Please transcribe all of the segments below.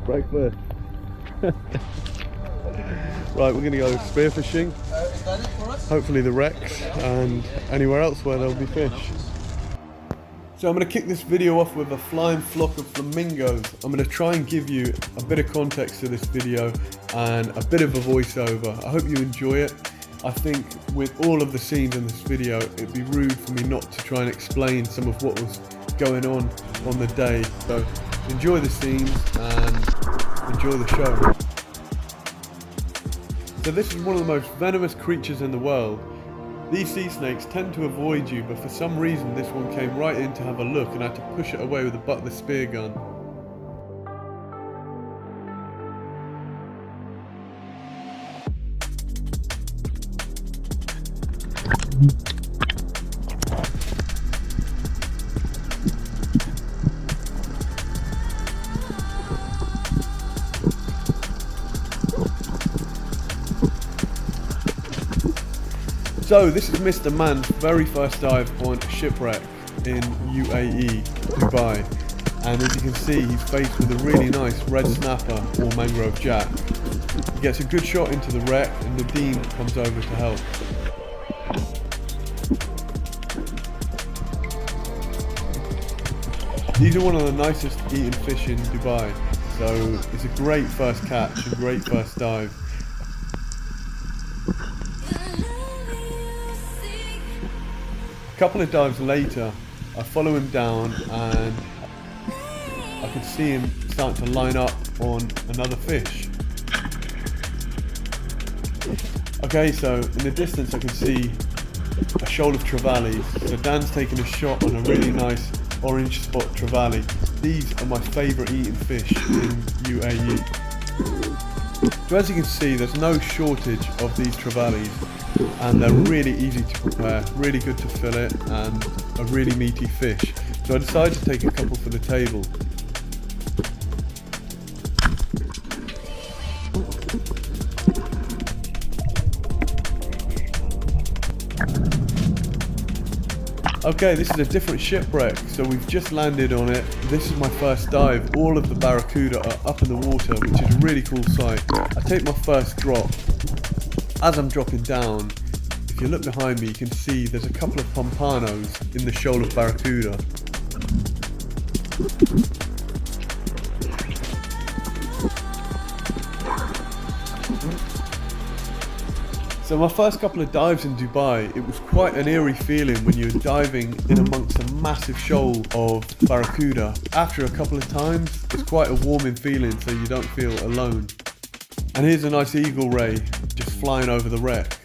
Breakfast. Right, we're going to go spearfishing. Hopefully the wrecks and anywhere else where there'll be fish. So I'm going to kick this video off with a flying flock of flamingos. I'm going to try and give you a bit of context to this video and a bit of a voiceover. I hope you enjoy it. I think with all of the scenes in this video, it'd be rude for me not to try and explain some of what was going on the day. So enjoy the scenes and enjoy the show. So this is one of the most venomous creatures in the world. These sea snakes tend to avoid you, but for some reason this one came right in to have a look and I had to push it away with the butt of the spear gun. So this is Mr. Mann's very first dive on a shipwreck in UAE, Dubai, and as you can see he's faced with a really nice red snapper or Mangrove Jack. He gets a good shot into the wreck and Nadine comes over to help. These are one of the nicest eaten fish in Dubai, so it's a great first catch, a great first dive. A couple of dives later, I follow him down and I can see him starting to line up on another fish. Okay, so in the distance I can see a shoal of Trevally. So Dan's taking a shot on a really nice orange spot Trevally. These are my favourite eating fish in UAE. So as you can see, there's no shortage of these Trevallies. And they're really easy to prepare, really good to fillet and a really meaty fish. So I decided to take a couple for the table. Okay, this is a different shipwreck, so we've just landed on it. This is my first dive. All of the Barracuda are up in the water, which is a really cool sight. I take my first drop. As I'm dropping down, if you look behind me, you can see there's a couple of pompanos in the shoal of Barracuda. So my first couple of dives in Dubai, it was quite an eerie feeling when you're diving in amongst a massive shoal of Barracuda. After a couple of times, it's quite a warming feeling, so you don't feel alone. And here's a nice eagle ray just flying over the wreck.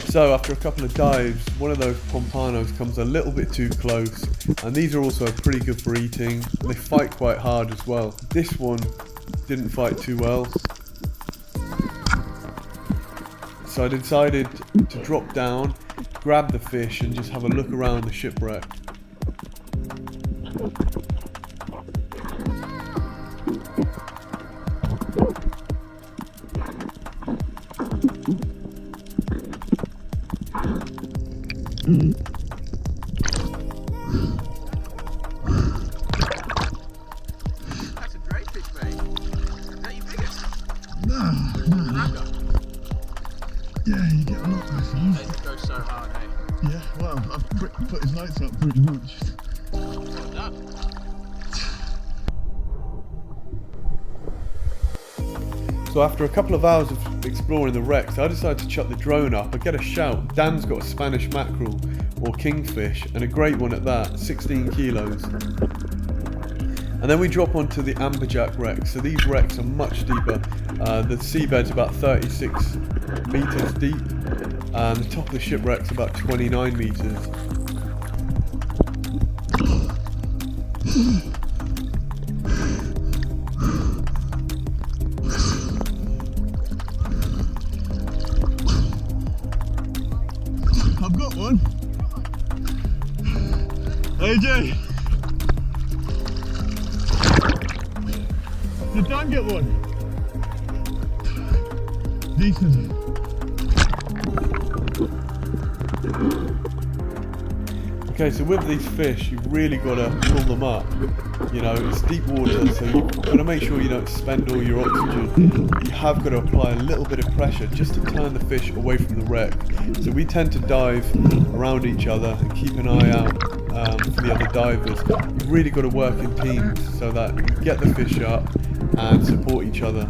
So after a couple of dives, one of those pompanos comes a little bit too close, and these are also pretty good for eating. They fight quite hard as well. This one didn't fight too well. So I decided to drop down, grab the fish and just have a look around the shipwreck. That's a great fish, mate. Is that your biggest? No. Yeah, you get a lot of those. They go so hard, eh? Yeah, well, I've put his lights up pretty much. Well done. So after a couple of hours of exploring the wrecks, I decided to chuck the drone up. I get a shout. Dan's got a Spanish mackerel, or kingfish, and a great one at that, 16 kilos. And then we drop onto the amberjack wrecks. So these wrecks are much deeper. The seabed's about 36 meters deep, and the top of the shipwreck's about 29 meters. I've got one. AJ! Did Dan get one? Decent. Okay, so with these fish, you've really got to pull them up. You know, it's deep water, so you've got to make sure you don't spend all your oxygen. You have got to apply a little bit of pressure just to turn the fish away from the wreck. So we tend to dive around each other and keep an eye out for the other divers. You've really got to work in teams so that you get the fish up and support each other.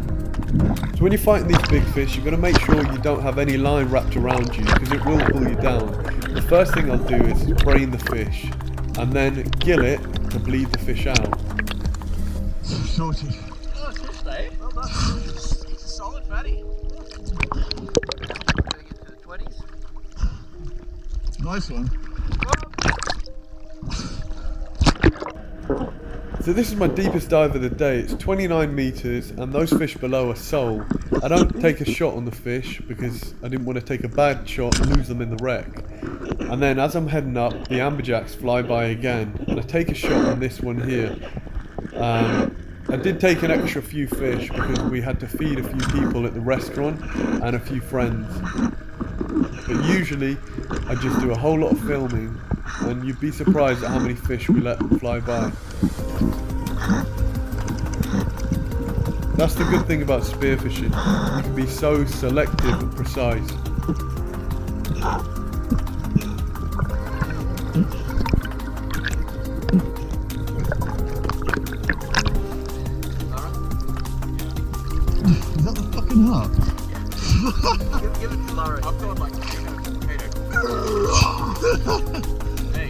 So when you're fighting these big fish, you've got to make sure you don't have any line wrapped around you because it will pull you down. The first thing I'll do is brain the fish and then gill it to bleed the fish out. Sorted. Oh, it's fish, eh? Well done. He's a solid fatty. Getting into the 20s. Nice one. So this is my deepest dive of the day. It's 29 meters and those fish below are sole. I don't take a shot on the fish because I didn't want to take a bad shot and lose them in the wreck. And then as I'm heading up, the amberjacks fly by again and I take a shot on this one here. I did take an extra few fish because we had to feed a few people at the restaurant and a few friends. But usually I just do a whole lot of filming and you'd be surprised at how many fish we let fly by. That's the good thing about spearfishing. You can be so selective and precise. Is that the fucking heart? Give it to Laura. I'm going like potato. Hey.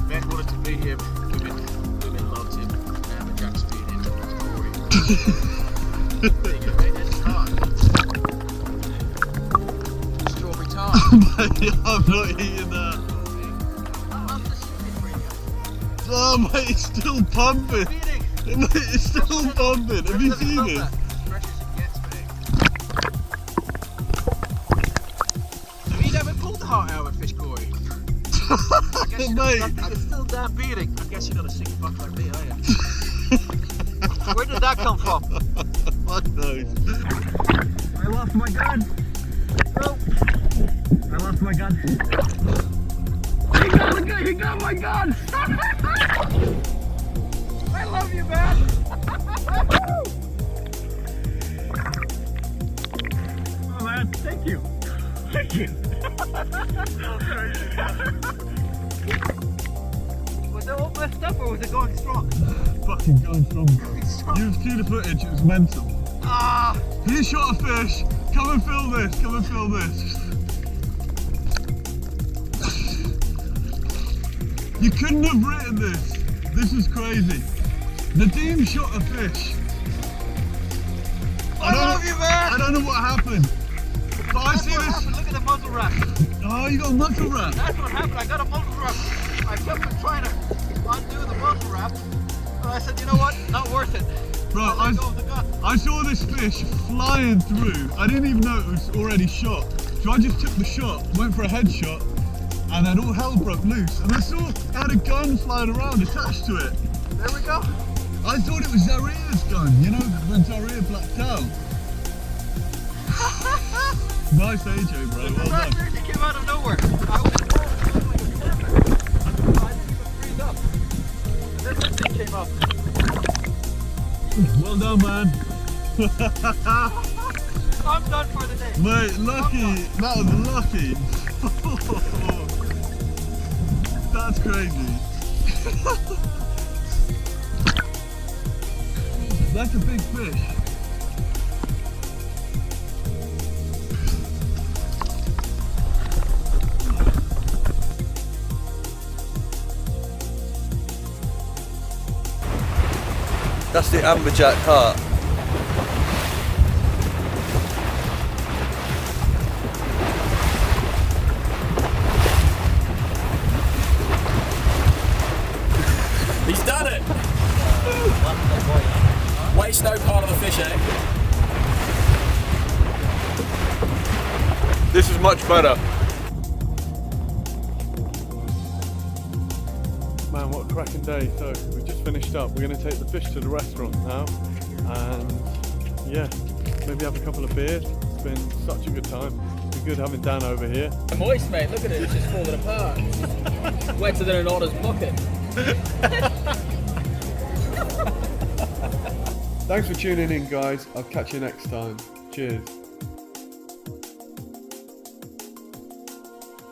Man wanted to meet him. Women loved him. Jack's beat him. There you go, mate. There's his heart. Strawberry tart. Mate, I'm not eating that. I love the sugar for you. Oh, mate, it's still pumping. Feeding. Mate, it's still pumping. Have you seen it? Fresh as it gets, mate. Have you never pulled the heart out of a fish, Corey? I guess you Mate. I think it's still damn beating. I guess you're not a sick fuck like me, are you? Where did that come from? Fuck knows. I lost my gun. Oh. I lost my gun. He got my gun! I love you, man! Oh, man, thank you. Thank you. Was it all messed up or was it going strong? Fucking going strong. Strong. You've seen the footage, it was mental. Ah! He shot a fish. Come and film this. Come and film this. You couldn't have written this. This is crazy. Nadeem shot a fish. I love you, man! I don't know what happened. But I That's see what this. happened. Look at the muzzle wrap. Oh, you got a muzzle wrap. That's what happened. I got a muzzle wrap. I kept on trying to undo the muzzle wrap. But I said, you know what? Not worth it. Bro, I'll let go of the gun. I saw this fish flying through. I didn't even know it was already shot. So I just took the shot, went for a headshot, and then all hell broke loose. And I saw it had a gun flying around attached to it. There we go. I thought it was Zaria's gun, you know, when Zaria blacked out. Nice AJ, bro, well done. It came out of nowhere. I was like a camera. I didn't even freeze up. And then this thing came up. Well done, man. I'm done for the day. Mate, lucky. That was lucky. That's crazy. That's a big fish. That's the amberjack heart. He's done it! Waste no part of the fish, eh? This is much better. Man, what a cracking day. So we've just finished up. We're going to take the fish to the restaurant now and yeah, maybe have a couple of beers. It's been such a good time. We good having Dan over here. Moist, mate. Look at it. It's just falling apart. It's just wetter than an otter's bucket. Thanks for tuning in, guys. I'll catch you next time. Cheers.